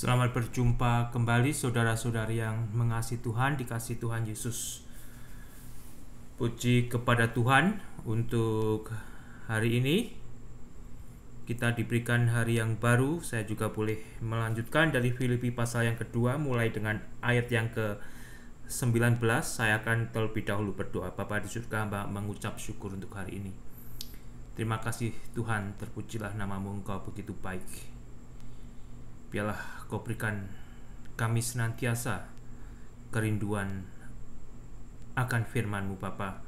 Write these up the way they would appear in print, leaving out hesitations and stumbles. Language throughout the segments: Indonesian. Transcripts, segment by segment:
Selamat berjumpa kembali saudara-saudari yang mengasihi Tuhan, dikasihi Tuhan Yesus. Puji kepada Tuhan untuk hari ini. Kita diberikan hari yang baru. Saya juga boleh melanjutkan dari Filipi pasal yang kedua, mulai dengan ayat yang ke-19. Saya akan terlebih dahulu berdoa. Bapa di surga, hamba mengucap syukur untuk hari ini. Terima kasih Tuhan, terpujilah namamu, Engkau begitu baik. Biarlah Kau berikan kami senantiasa kerinduan akan firman-Mu Bapa.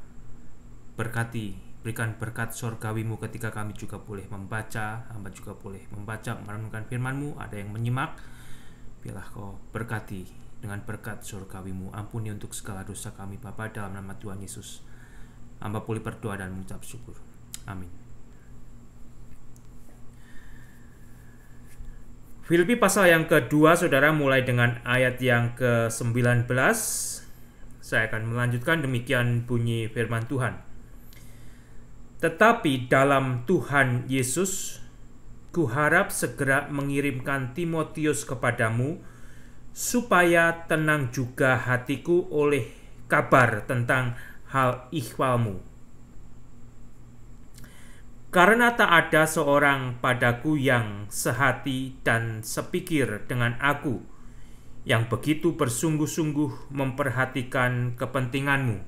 Berkati, berikan berkat surgawi-Mu ketika kami juga boleh membaca, hamba juga boleh membaca, merenungkan firman-Mu, ada yang menyimak. Biarlah Kau berkati dengan berkat surgawi-Mu. Ampuni untuk segala dosa kami Bapa, dalam nama Tuhan Yesus. Hamba boleh berdoa dan mengucap syukur. Amin. Filipi pasal yang kedua, saudara, mulai dengan ayat yang ke-19. Saya akan melanjutkan, demikian bunyi firman Tuhan. Tetapi dalam Tuhan Yesus, kuharap segera mengirimkan Timotius kepadamu, supaya tenang juga hatiku oleh kabar tentang hal ikhwalmu. Karena tak ada seorang padaku yang sehati dan sepikir dengan aku, yang begitu bersungguh-sungguh memperhatikan kepentinganmu.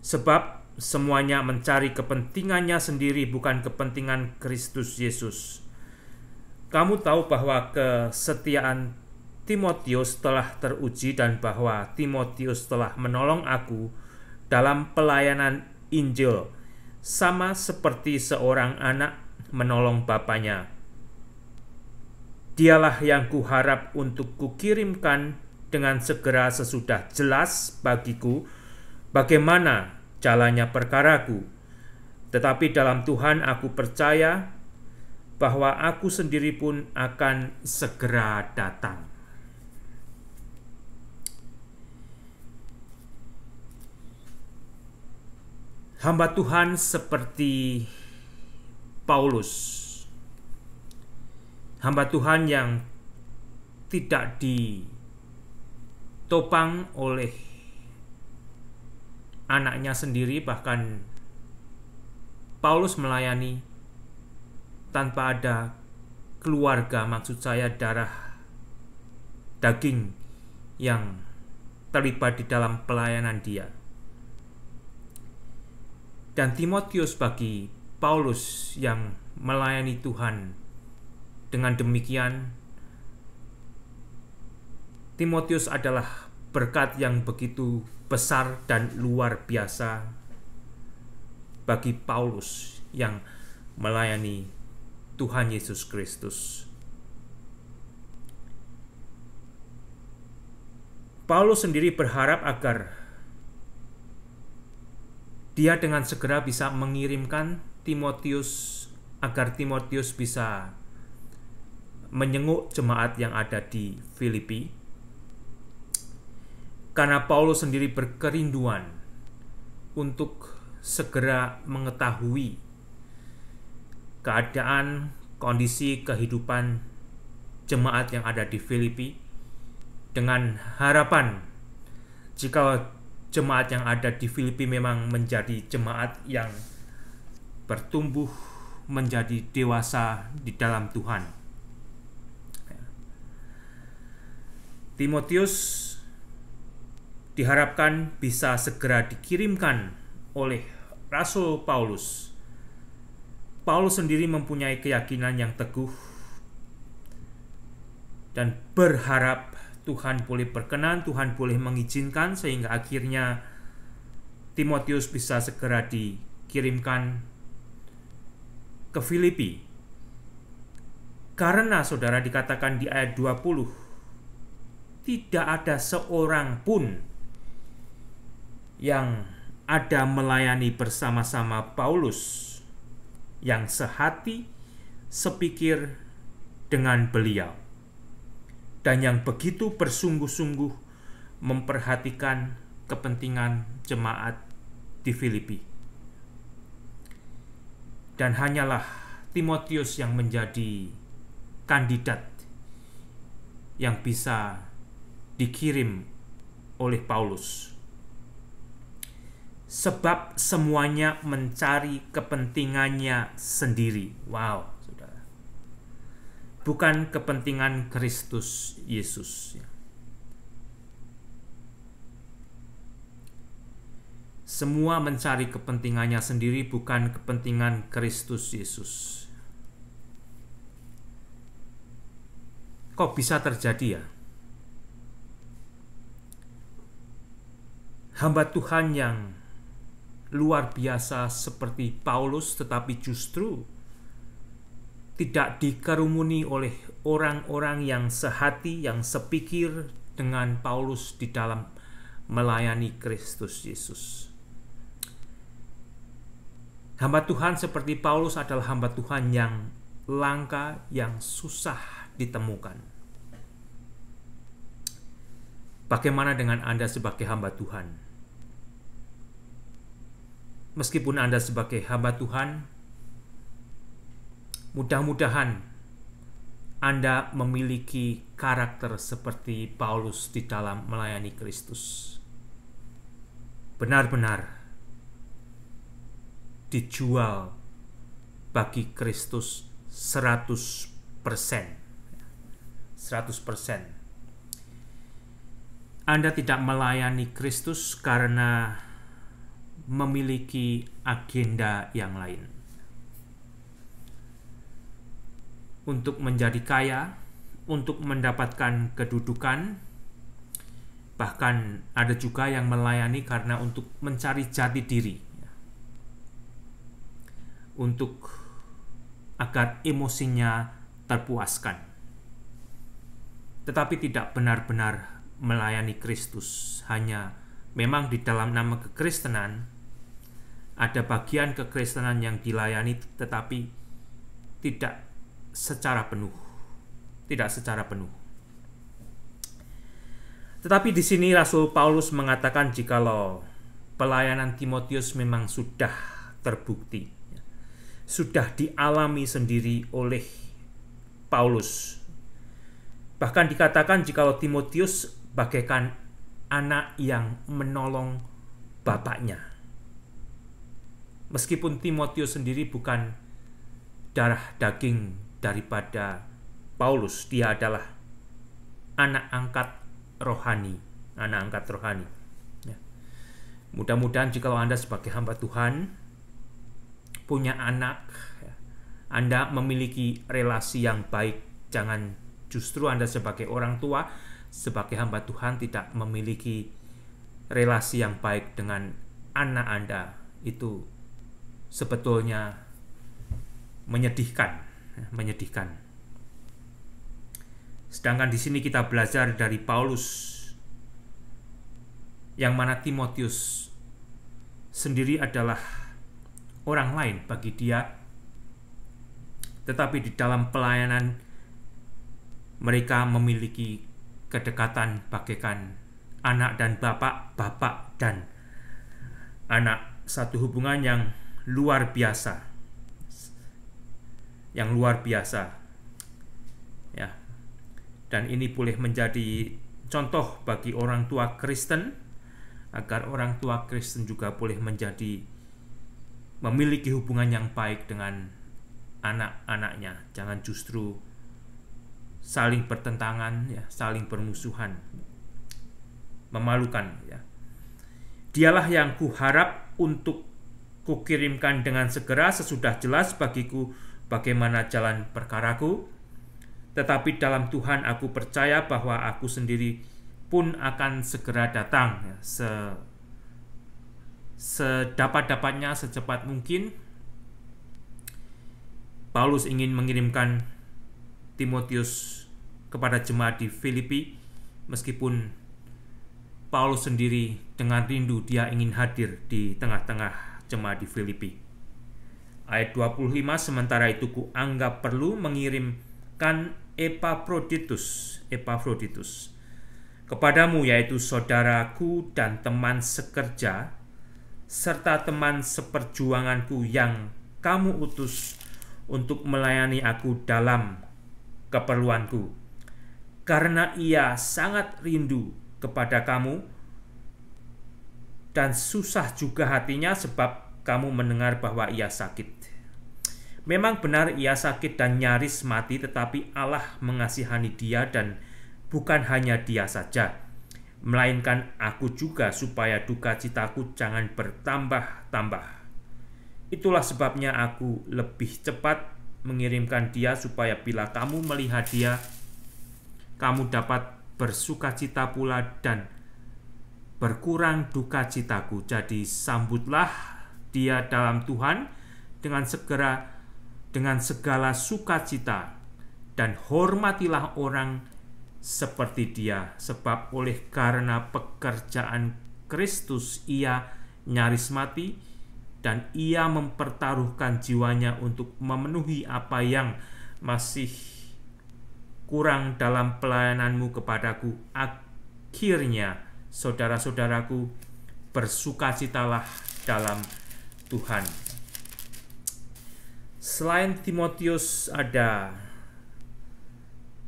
Sebab semuanya mencari kepentingannya sendiri, bukan kepentingan Kristus Yesus. Kamu tahu bahwa kesetiaan Timotius telah teruji, dan bahwa Timotius telah menolong aku dalam pelayanan Injil, sama seperti seorang anak menolong bapaknya. Dialah yang kuharap untuk kukirimkan dengan segera sesudah jelas bagiku bagaimana jalannya perkaraku. Tetapi dalam Tuhan aku percaya bahwa aku sendiri pun akan segera datang. Hamba Tuhan seperti Paulus, hamba Tuhan yang tidak ditopang oleh anaknya sendiri, bahkan Paulus melayani tanpa ada keluarga, maksud saya darah daging yang terlibat di dalam pelayanan dia. Dan Timotius bagi Paulus yang melayani Tuhan, dengan demikian Timotius adalah berkat yang begitu besar dan luar biasa bagi Paulus yang melayani Tuhan Yesus Kristus. Paulus sendiri berharap agar dia dengan segera bisa mengirimkan Timotius, agar Timotius bisa menyenguk jemaat yang ada di Filipi. Karena Paulus sendiri berkerinduan untuk segera mengetahui keadaan, kondisi kehidupan jemaat yang ada di Filipi, dengan harapan jika jemaat yang ada di Filipi memang menjadi jemaat yang bertumbuh menjadi dewasa di dalam Tuhan. Timotius diharapkan bisa segera dikirimkan oleh Rasul Paulus. Paulus sendiri mempunyai keyakinan yang teguh dan berharap Tuhan boleh berkenan, Tuhan boleh mengizinkan, sehingga akhirnya Timotius bisa segera dikirimkan ke Filipi. Karena saudara, dikatakan di ayat 20, tidak ada seorang pun yang ada melayani bersama-sama Paulus yang sehati, sepikir dengan beliau, dan yang begitu bersungguh-sungguh memperhatikan kepentingan jemaat di Filipi. Dan hanyalah Timotius yang menjadi kandidat yang bisa dikirim oleh Paulus. Sebab semuanya mencari kepentingannya sendiri. Wow, saudara. Bukan kepentingan Kristus Yesus. Semua mencari kepentingannya sendiri, bukan kepentingan Kristus Yesus. Kok bisa terjadi ya? Hamba Tuhan yang luar biasa seperti Paulus tetapi justru tidak dikerumuni oleh orang-orang yang sehati, yang sepikir dengan Paulus di dalam melayani Kristus Yesus. Hamba Tuhan seperti Paulus adalah hamba Tuhan yang langka, yang susah ditemukan. Bagaimana dengan Anda sebagai hamba Tuhan? Meskipun Anda sebagai hamba Tuhan, mudah-mudahan Anda memiliki karakter seperti Paulus di dalam melayani Kristus. Benar-benar dijual bagi Kristus 100%. 100%. Anda tidak melayani Kristus karena memiliki agenda yang lain. Untuk menjadi kaya, untuk mendapatkan kedudukan, bahkan ada juga yang melayani karena untuk mencari jati diri. Untuk agar emosinya terpuaskan. Tetapi tidak benar-benar melayani Kristus. Hanya memang di dalam nama kekristenan ada bagian kekristenan yang dilayani tetapi tidak secara penuh. Tidak secara penuh. Tetapi di sini Rasul Paulus mengatakan jikalau pelayanan Timotius memang sudah terbukti, sudah dialami sendiri oleh Paulus. Bahkan dikatakan jikalau Timotius bagaikan anak yang menolong bapaknya. Meskipun Timotius sendiri bukan darah daging daripada Paulus, dia adalah anak angkat rohani, Ya. Mudah-mudahan jikalau Anda sebagai hamba Tuhan punya anak, ya, Anda memiliki relasi yang baik. Jangan justru Anda sebagai orang tua, sebagai hamba Tuhan tidak memiliki relasi yang baik dengan anak Anda. Itu sebetulnya menyedihkan. Sedangkan di sini kita belajar dari Paulus, yang mana Timotius sendiri adalah orang lain bagi dia, tetapi di dalam pelayanan mereka memiliki kedekatan bagaikan anak dan bapak dan anak, satu hubungan yang luar biasa, ya. Dan ini boleh menjadi contoh bagi orang tua Kristen, agar orang tua Kristen juga boleh memiliki hubungan yang baik dengan anak-anaknya. Jangan justru saling bertentangan, ya, saling bermusuhan, memalukan, ya. Dialah yang kuharap untuk kukirimkan dengan segera sesudah jelas bagiku bagaimana jalan perkaraku. Tetapi dalam Tuhan aku percaya bahwa aku sendiri pun akan segera datang, ya, sedapat-dapatnya, secepat mungkin. Paulus ingin mengirimkan Timotius kepada jemaat di Filipi, meskipun Paulus sendiri dengan rindu dia ingin hadir di tengah-tengah jemaat di Filipi. Ayat 25, sementara itu kuanggap perlu mengirimkan Epafroditus kepadamu, yaitu saudaraku dan teman sekerja, serta teman seperjuanganku yang kamu utus untuk melayani aku dalam keperluanku. Karena ia sangat rindu kepada kamu dan susah juga hatinya sebab kamu mendengar bahwa ia sakit. Memang benar ia sakit dan nyaris mati, tetapi Allah mengasihani dia, dan bukan hanya dia saja, melainkan aku juga, supaya duka citaku jangan bertambah-tambah. Itulah sebabnya aku lebih cepat mengirimkan dia, supaya bila kamu melihat dia, kamu dapat bersukacita pula dan berkurang duka citaku. Jadi sambutlah dia dalam Tuhan dengan segala sukacita, dan hormatilah orang seperti dia, sebab oleh karena pekerjaan Kristus ia nyaris mati, dan ia mempertaruhkan jiwanya untuk memenuhi apa yang masih kurang dalam pelayananmu kepadaku. Akhirnya, saudara-saudaraku, bersukacitalah dalam Tuhan. Selain Timotius, ada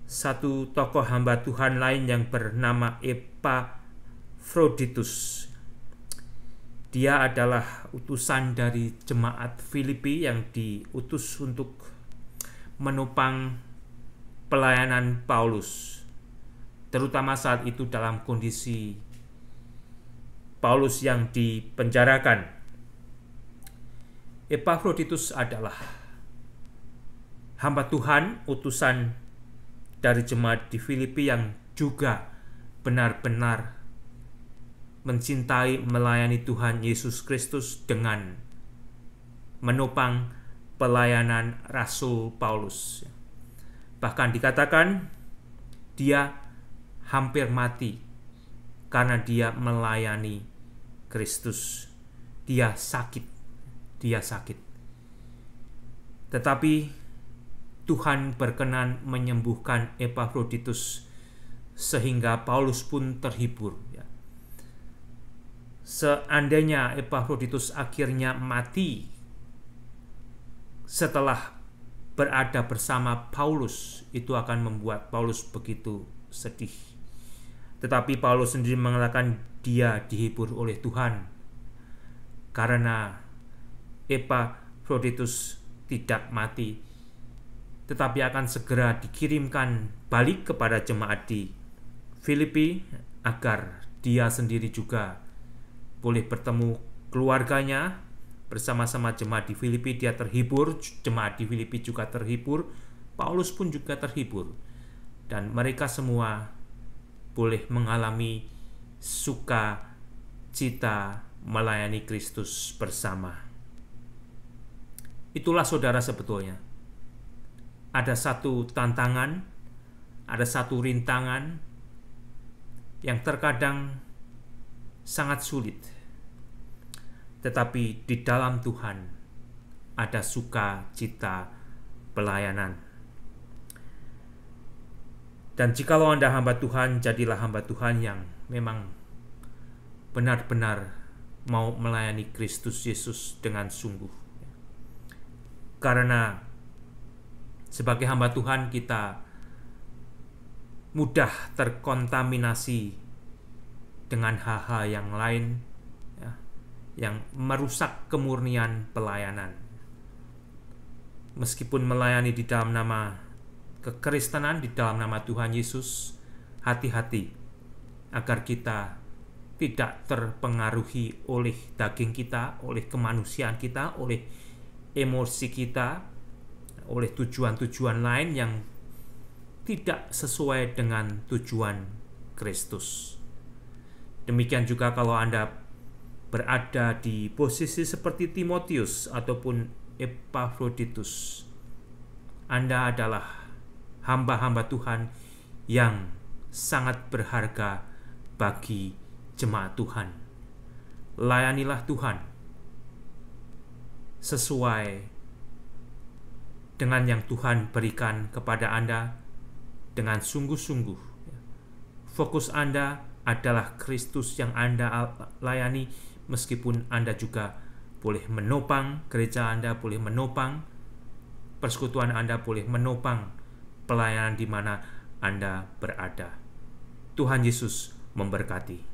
satu tokoh hamba Tuhan lain yang bernama Epafroditus. Dia adalah utusan dari jemaat Filipi yang diutus untuk menopang pelayanan Paulus, terutama saat itu dalam kondisi Paulus yang dipenjarakan. Epafroditus adalah hamba Tuhan, utusan dari jemaat di Filipi yang juga benar-benar mencintai melayani Tuhan Yesus Kristus dengan menopang pelayanan Rasul Paulus. Bahkan dikatakan dia hampir mati karena dia melayani Kristus. Dia sakit. Tetapi Tuhan berkenan menyembuhkan Epafroditus sehingga Paulus pun terhibur. Seandainya Epafroditus akhirnya mati setelah berada bersama Paulus, itu akan membuat Paulus begitu sedih. Tetapi Paulus sendiri mengatakan dia dihibur oleh Tuhan karena Epafroditus tidak mati, tetapi akan segera dikirimkan balik kepada jemaat di Filipi agar dia sendiri juga boleh bertemu keluarganya. Bersama-sama jemaat di Filipi dia terhibur, jemaat di Filipi juga terhibur, Paulus pun juga terhibur, dan mereka semua boleh mengalami sukacita melayani Kristus bersama. Itulah saudara, sebetulnya ada satu tantangan, ada satu rintangan yang terkadang sangat sulit. Tetapi di dalam Tuhan ada sukacita pelayanan. Dan jikalau Anda hamba Tuhan, jadilah hamba Tuhan yang memang benar-benar mau melayani Kristus Yesus dengan sungguh. Karena sebagai hamba Tuhan kita mudah terkontaminasi dengan hal-hal yang lain, yang merusak kemurnian pelayanan. Meskipun melayani di dalam nama kekristenan, di dalam nama Tuhan Yesus, hati-hati agar kita tidak terpengaruhi oleh daging kita, oleh kemanusiaan kita, oleh emosi kita, oleh tujuan-tujuan lain yang tidak sesuai dengan tujuan Kristus. Demikian juga kalau Anda berada di posisi seperti Timotius ataupun Epafroditus, Anda adalah hamba-hamba Tuhan yang sangat berharga bagi jemaat Tuhan. Layanilah Tuhan sesuai dengan yang Tuhan berikan kepada Anda dengan sungguh-sungguh. Fokus Anda adalah Kristus yang Anda layani, meskipun Anda juga boleh menopang gereja Anda, boleh menopang persekutuan Anda, boleh menopang pelayanan di mana Anda berada. Tuhan Yesus memberkati.